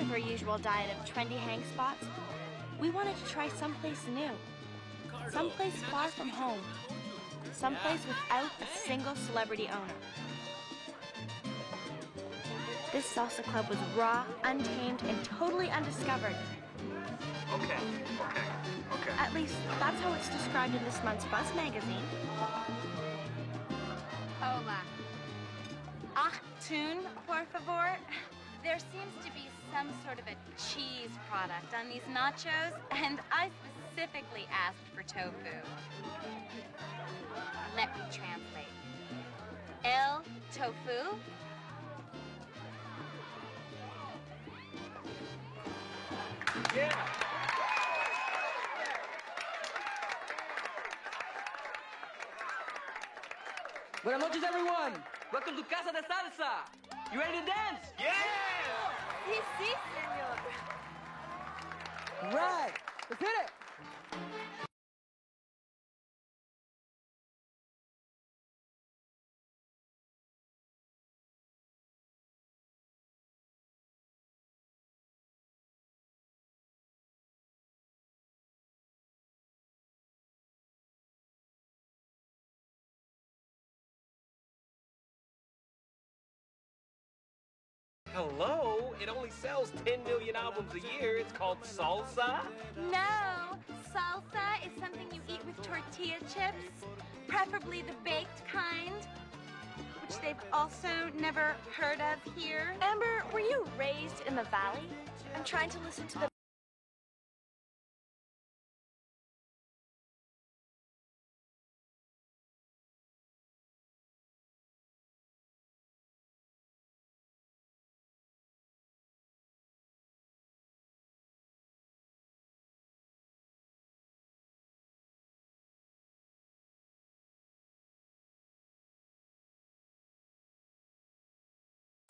with our usual diet of trendy hang spots, we wanted to try someplace new. Someplace far from home. Someplace without a single celebrity owner. This salsa club was raw, untamed, and totally undiscovered. Okay. At least, that's how it's described in this month's Buzz magazine. Hola. Achtung, por favor. There seems to be some sort of a cheese product on these nachos, and I specifically asked for tofu. Let me translate. El tofu? Yeah. Buenas noches, everyone. Welcome to Casa de Salsa. You ready to dance? Yeah! Sí, sí, señor. Right. Let's hit it. Hello? It only sells 10 million albums a year. It's called salsa? No, salsa is something you eat with tortilla chips, preferably the baked kind, which they've also never heard of here. Amber, were you raised in the valley? I'm trying to listen to the...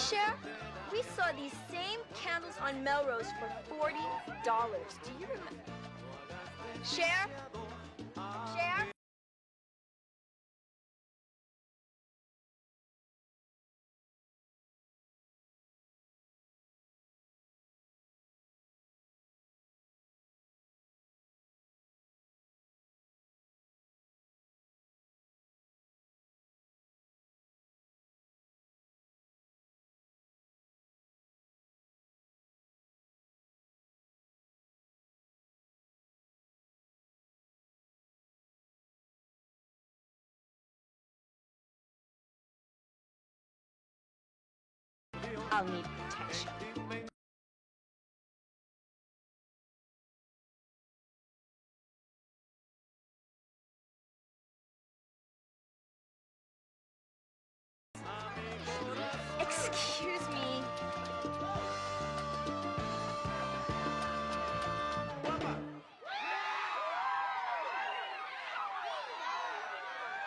Cher, we saw these same candles on Melrose for $40. Do you remember? Cher? Cher? I'll need protection. Excuse me.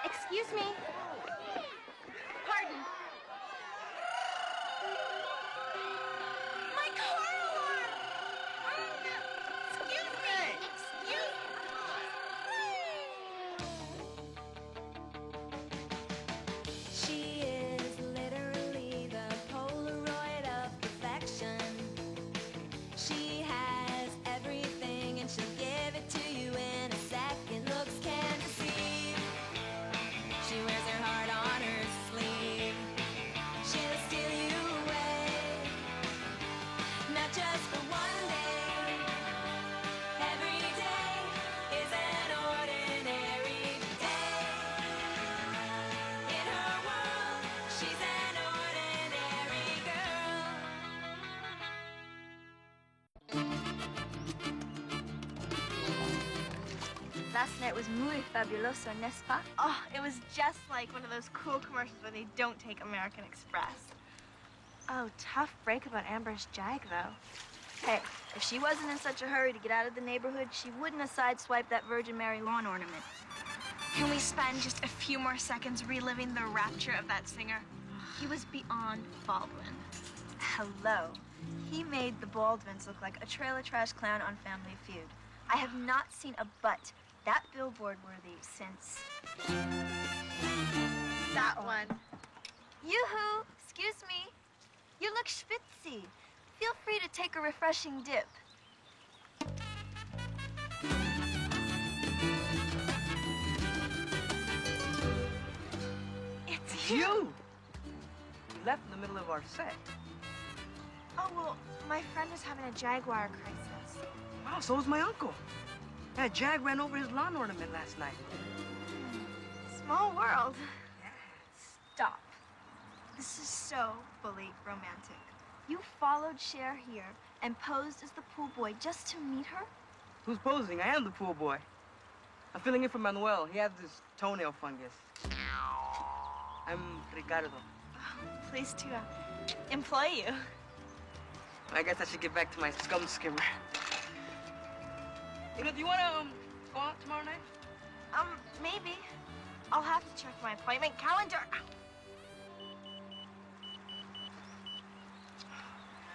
Excuse me. Pardon. My car alarm! Excuse me. Excuse me. She is literally the Polaroid of perfection. She has everything and she'll give it to you in a second. Looks can deceive. She wears her heart on her sleeve. She'll steal you away, not just for one day. Every day is an ordinary day. In her world, she's an ordinary girl. Last night was muy fabuloso, n'est-ce pas? Oh, it was just like one of those cool commercials where they don't take American Express. Oh, tough break about Amber's Jag, though. Hey, if she wasn't in such a hurry to get out of the neighborhood, she wouldn't have sideswiped that Virgin Mary lawn ornament. Can we spend just a few more seconds reliving the rapture of that singer? He was beyond Baldwin. Hello. He made the Baldwins look like a trailer trash clown on Family Feud. I have not seen a butt that billboard worthy since... That one. Yoo-hoo! Excuse me. You look schwitzy. Feel free to take a refreshing dip. It's you! You left in the middle of our set. Oh, well, my friend is having a jaguar crisis. Wow, so was my uncle. That jag ran over his lawn ornament last night. Small world. Stop. This is so fully romantic. You followed Cher here and posed as the pool boy just to meet her? Who's posing? I am the pool boy. I'm filling in for Manuel. He has this toenail fungus. I'm Ricardo. Oh, pleased to employ you. I guess I should get back to my scum skimmer. You know, do you want to go out tomorrow night? Maybe. I'll have to check my appointment calendar.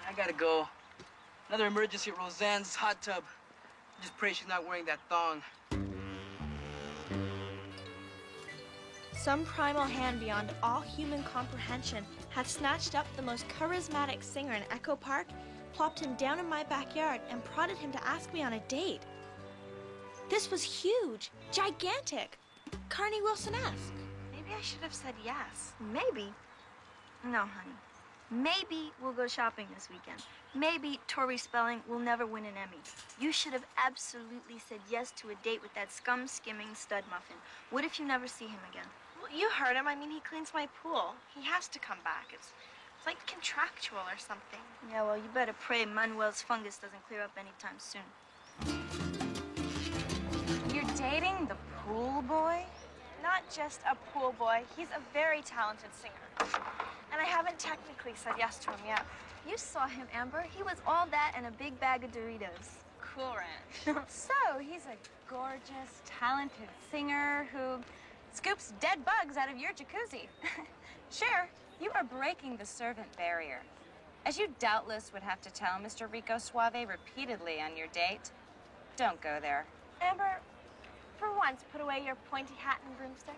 I gotta go. Another emergency at Roseanne's hot tub. Just pray she's not wearing that thong. Some primal hand beyond all human comprehension had snatched up the most charismatic singer in Echo Park, plopped him down in my backyard, and prodded him to ask me on a date. This was huge, gigantic, Carney Wilson-esque. Maybe I should have said yes. Maybe. No, honey. Maybe we'll go shopping this weekend. Maybe Tori Spelling will never win an Emmy. You should have absolutely said yes to a date with that scum-skimming stud muffin. What if you never see him again? Well, you heard him. I mean, he cleans my pool. He has to come back. It's like contractual or something. Yeah, well, you better pray Manuel's fungus doesn't clear up anytime soon. You're dating the pool boy? Not just a pool boy. He's a very talented singer. And I haven't technically said yes to him yet. You saw him, Amber. He was all that and a big bag of Doritos. Cool Ranch. So, he's a gorgeous, talented singer who scoops dead bugs out of your jacuzzi. Cher, you are breaking the servant barrier. As you doubtless would have to tell Mr. Rico Suave repeatedly on your date, don't go there. Amber, for once, put away your pointy hat and broomstick.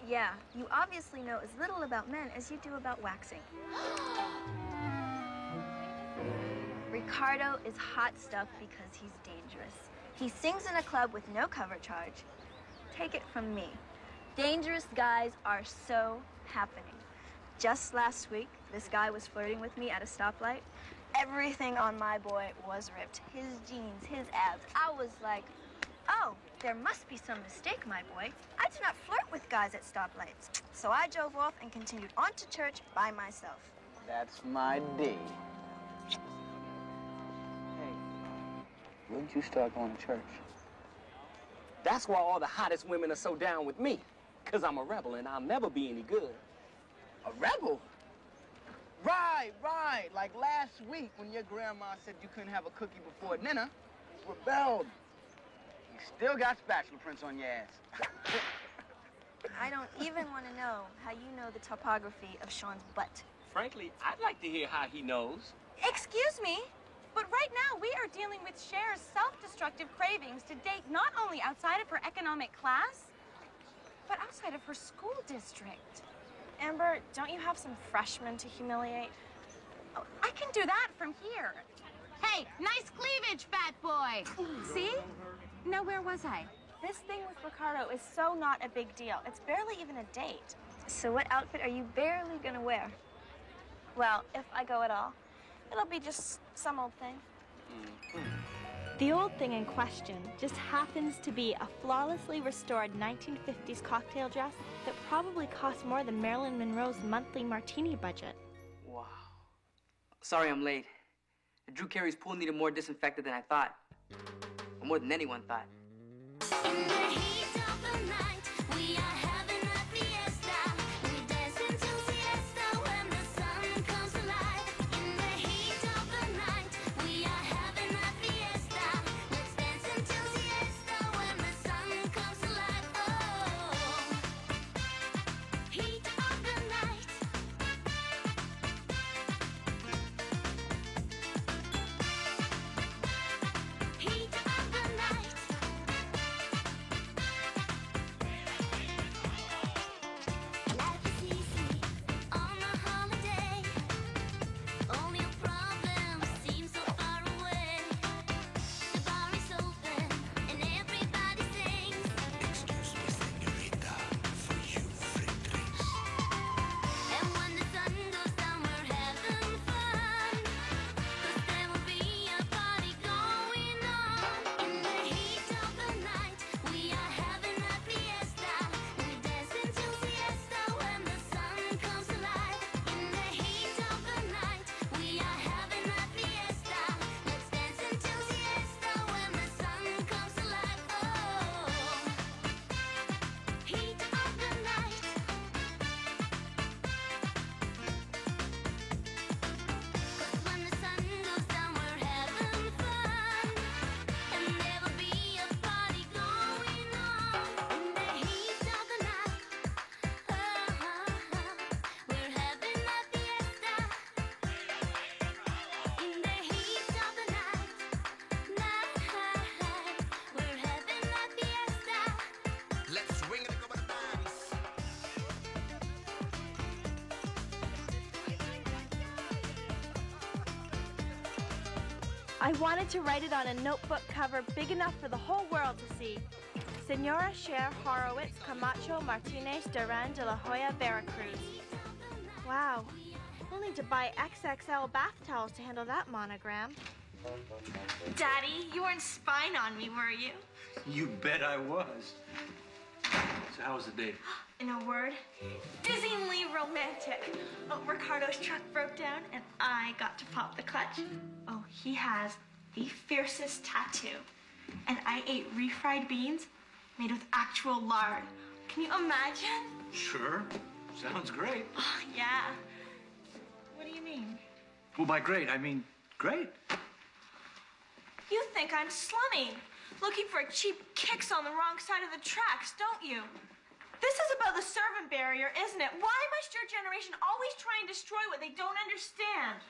Yeah, you obviously know as little about men as you do about waxing. Ricardo is hot stuff because he's dangerous. He sings in a club with no cover charge. Take it from me. Dangerous guys are so happening. Just last week, this guy was flirting with me at a stoplight. Everything on my boy was ripped. His jeans, his abs. I was like, oh, there must be some mistake, my boy. I do not flirt with guys at stoplights. So I drove off and continued on to church by myself. That's my D. Hey, when'd you start going to church? That's why all the hottest women are so down with me. Because I'm a rebel and I'll never be any good. A rebel? Right. Like last week when your grandma said you couldn't have a cookie before dinner, you rebelled. You still got spatula prints on your ass. I don't even want to know how you know the topography of Sean's butt. Frankly, I'd like to hear how he knows. Excuse me, but right now we are dealing with Cher's self-destructive cravings to date not only outside of her economic class, but outside of her school district. Amber, don't you have some freshmen to humiliate? Oh, I can do that from here. Hey, nice cleavage, fat boy. See? Now, where was I? This thing with Ricardo is so not a big deal. It's barely even a date. So what outfit are you barely gonna wear? Well, if I go at all, it'll be just some old thing. The old thing in question just happens to be a flawlessly restored 1950s cocktail dress that probably cost more than Marilyn Monroe's monthly martini budget. Wow. Sorry I'm late. Drew Carey's pool needed more disinfectant than I thought. Or more than anyone thought. In the heat of the night, we are having a fiesta. We dance until siesta when the sun comes alive. In the heat of the night, we are having a fiesta. Let's dance until siesta when the sun comes alive. Oh, heat of the night. Heat of the night. I wanted to write it on a notebook cover big enough for the whole world to see. Senora Cher Horowitz Camacho Martinez Duran de la Hoya Veracruz. Wow. We'll need to buy XXL bath towels to handle that monogram. Daddy, you weren't spying on me, were you? You bet I was. So how was the date? In a word, dizzyingly romantic. Oh, Ricardo's truck broke down and I got to pop the clutch. Oh, he has the fiercest tattoo. And I ate refried beans made with actual lard. Can you imagine? Sure. Sounds great. Oh, yeah. What do you mean? Well, by great, I mean great. You think I'm slummy, looking for cheap kicks on the wrong side of the tracks, don't you? This is about the servant barrier, isn't it? Why must your generation always try and destroy what they don't understand?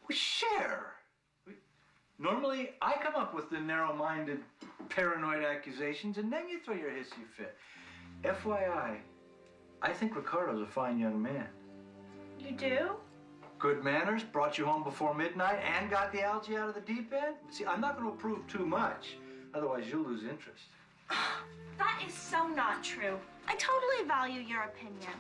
Well, Cher. Normally, I come up with the narrow-minded, paranoid accusations, and then you throw your hissy fit. FYI, I think Ricardo's a fine young man. You do? Good manners, brought you home before midnight, and got the algae out of the deep end. See, I'm not going to approve too much. Otherwise, you'll lose interest. That is so not true. I totally value your opinion.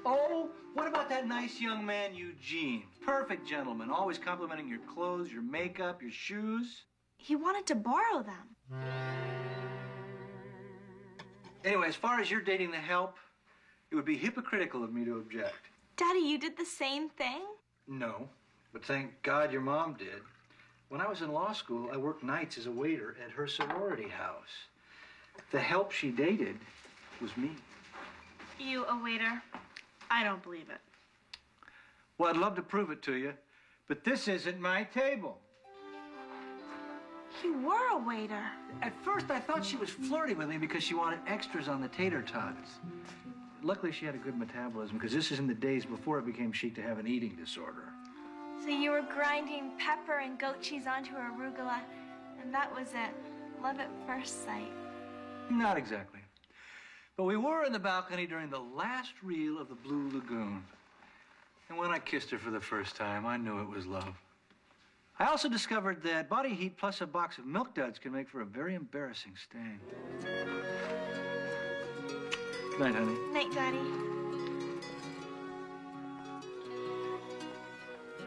Oh, what about that nice young man, Eugene? Perfect gentleman, always complimenting your clothes, your makeup, your shoes. He wanted to borrow them. Anyway, as far as you're dating the help, it would be hypocritical of me to object. Daddy, you did the same thing? No, but thank God your mom did. When I was in law school, I worked nights as a waiter at her sorority house. The help she dated was me. You a waiter? I don't believe it. Well, I'd love to prove it to you, but this isn't my table. You were a waiter. At first, I thought she was flirting with me because she wanted extras on the tater tots. Luckily, she had a good metabolism because this is in the days before it became chic to have an eating disorder. So you were grinding pepper and goat cheese onto arugula, and that was it. Love at first sight. Not exactly. But we were in the balcony during the last reel of the Blue Lagoon. And when I kissed her for the first time, I knew it was love. I also discovered that body heat plus a box of Milk Duds can make for a very embarrassing stain. Good night, honey. Night, Daddy.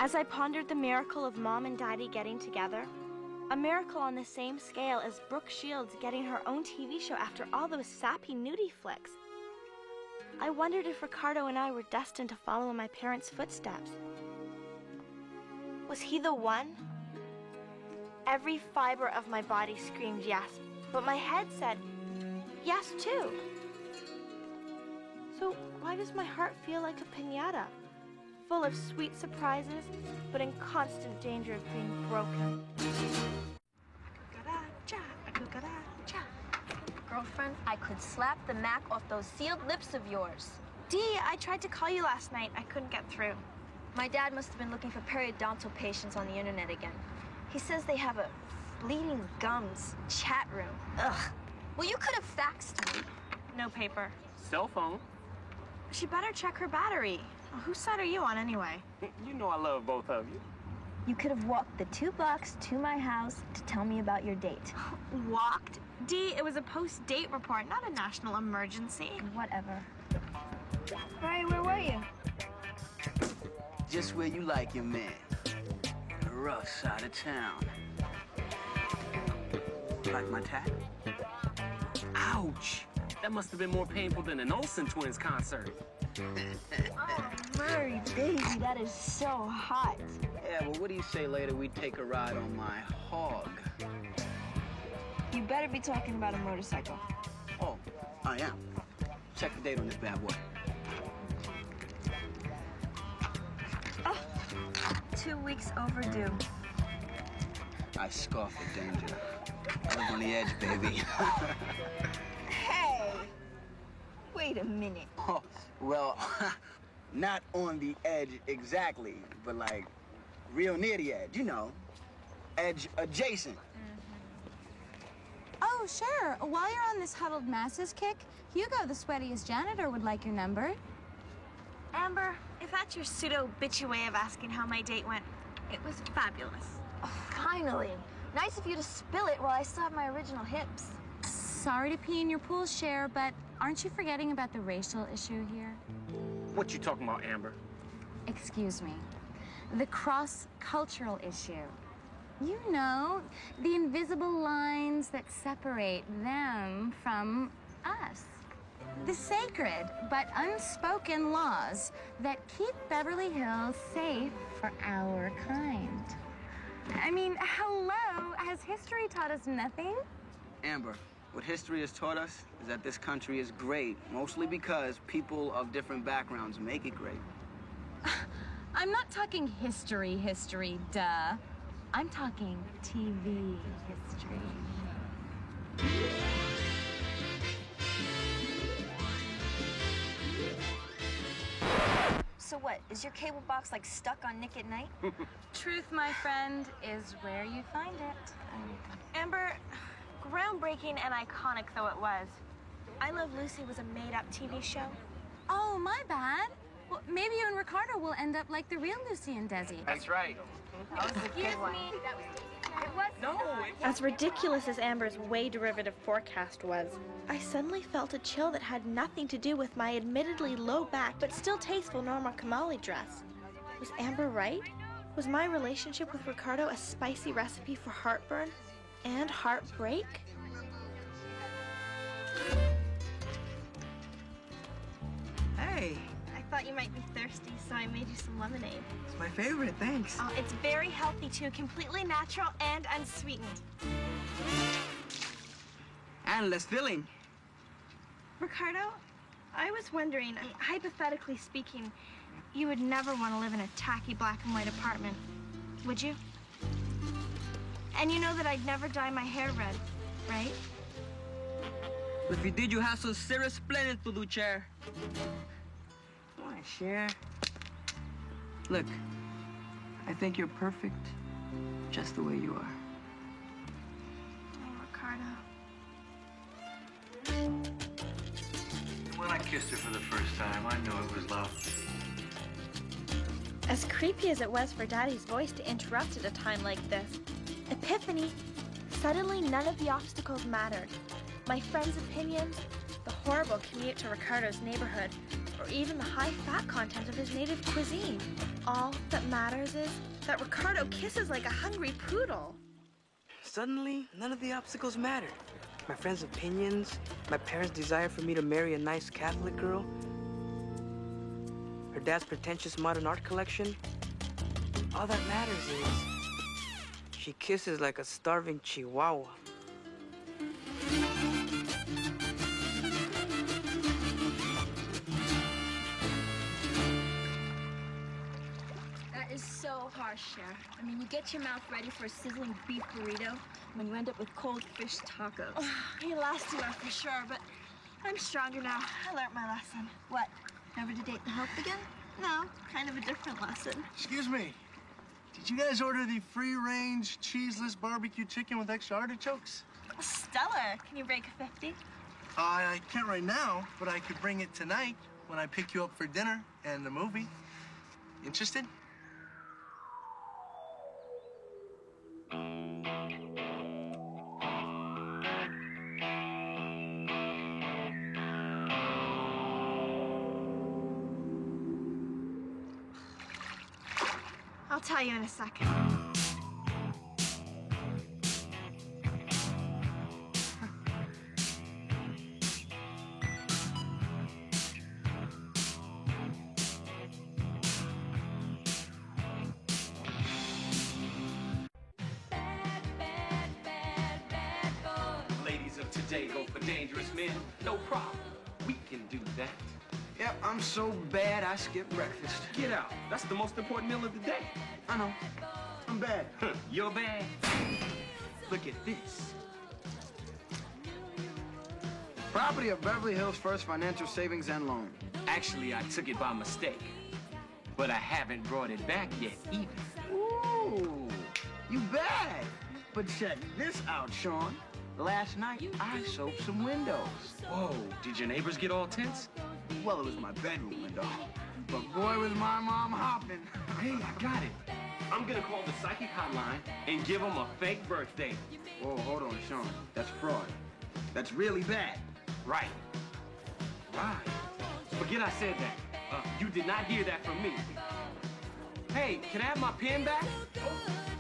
As I pondered the miracle of Mom and Daddy getting together, a miracle on the same scale as Brooke Shields getting her own TV show after all those sappy nudie flicks, I wondered if Ricardo and I were destined to follow in my parents' footsteps. Was he the one? Every fiber of my body screamed yes, but my head said yes too. So why does my heart feel like a piñata, full of sweet surprises, but in constant danger of being broken? Girlfriend, I could slap the Mac off those sealed lips of yours. Dee, I tried to call you last night. I couldn't get through. My dad must have been looking for periodontal patients on the internet again. He says they have a bleeding gums chat room. Ugh. Well, you could have faxed me. No paper. Cell phone. She better check her battery. Whose side are you on anyway? You know I love both of you. You could have walked the 2 blocks to my house to tell me about your date. Walked? Dee, it was a post-date report, not a national emergency. Whatever. Right, where were you? Just where you like your man. The rough side of town. Like my tat? Ouch! That must have been more painful than an Olsen Twins concert. Oh, Murray, baby, that is so hot. Yeah, well, what do you say later we take a ride on my hog? You better be talking about a motorcycle. Oh, I am. Check the date on this bad boy. Oh, 2 weeks overdue. I scoff at danger. I live on the edge, baby. Hey! Wait a minute. Oh, well, not on the edge exactly, but like real near the edge, you know. Edge adjacent. Oh, sure. While you're on this huddled masses kick, Hugo, the sweatiest janitor, would like your number. Amber, if that's your pseudo-bitchy way of asking how my date went, it was fabulous. Finally. Nice of you to spill it while I still have my original hips. Sorry to pee in your pool, Cher, but aren't you forgetting about the racial issue here? What you talking about, Amber? Excuse me. The cross-cultural issue. You know, the invisible lines that separate them from us. The sacred but unspoken laws that keep Beverly Hills safe for our kind. I mean, hello, has history taught us nothing? Amber, what history has taught us is that this country is great, mostly because people of different backgrounds make it great. I'm not talking history, duh. I'm talking TV history. So what, is your cable box like stuck on Nick at Night? Truth, my friend, is where you find it. Amber, groundbreaking and iconic though it was, I Love Lucy was a made-up TV show. Oh, my bad. Well, maybe you and Ricardo will end up like the real Lucy and Desi. That's right. Excuse me. As ridiculous as Amber's way derivative forecast was, I suddenly felt a chill that had nothing to do with my admittedly low back but still tasteful Norma Kamali dress. Was Amber right? Was my relationship with Ricardo a spicy recipe for heartburn and heartbreak? Hey, I thought you might be thirsty, so I made you some lemonade. it's my favorite, thanks. Oh, it's very healthy too, completely natural and unsweetened. And less filling. Ricardo, I was wondering, hypothetically speaking, you would never want to live in a tacky black and white apartment, would you? And you know that I'd never dye my hair red, right? If you did, you have some serious planning to do, Cher. Come on, Cher. Look, I think you're perfect just the way you are. Oh, Ricardo. When I kissed her for the first time, I knew it was love. As creepy as it was for Daddy's voice to interrupt at a time like this, epiphany, suddenly none of the obstacles mattered. My friends' opinions, the horrible commute to Ricardo's neighborhood, or even the high fat content of his native cuisine. All that matters is that Ricardo kisses like a hungry poodle. Suddenly, none of the obstacles mattered. My friends' opinions, my parents' desire for me to marry a nice Catholic girl, her dad's pretentious modern art collection. All that matters is she kisses like a starving chihuahua. That is so harsh, Cher. I mean, you get your mouth ready for a sizzling beef burrito when you end up with cold fish tacos. Oh, he lost you for sure, but I'm stronger now. I learned my lesson. What? Never to date the help again? No, kind of a different lesson. Excuse me. Did you guys order the free-range, cheeseless barbecue chicken with extra artichokes? Stellar. Can you break a 50? I can't right now, but I could bring it tonight when I pick you up for dinner and the movie. Interested? I'll tell you in a second. Ladies of today go for dangerous men. No problem. We can do that. Yep, I'm so bad I skipped breakfast. Get out. That's the most important meal of the day. I know. I'm bad. You're bad. Look at this. Property of Beverly Hills First Financial Savings and Loan. Actually, I took it by mistake. But I haven't brought it back yet either. Ooh, you bad. But check this out, Sean. Last night, I soaped some windows. Whoa, did your neighbors get all tense? Well, it was my bedroom window. But boy, was my mom hopping. Hey, I got it. I'm gonna call the psychic hotline and give him a fake birthday. Whoa, hold on, Sean. That's fraud. That's really bad. Right. Right. Forget I said that. You did not hear that from me. Hey, can I have my pen back? Good.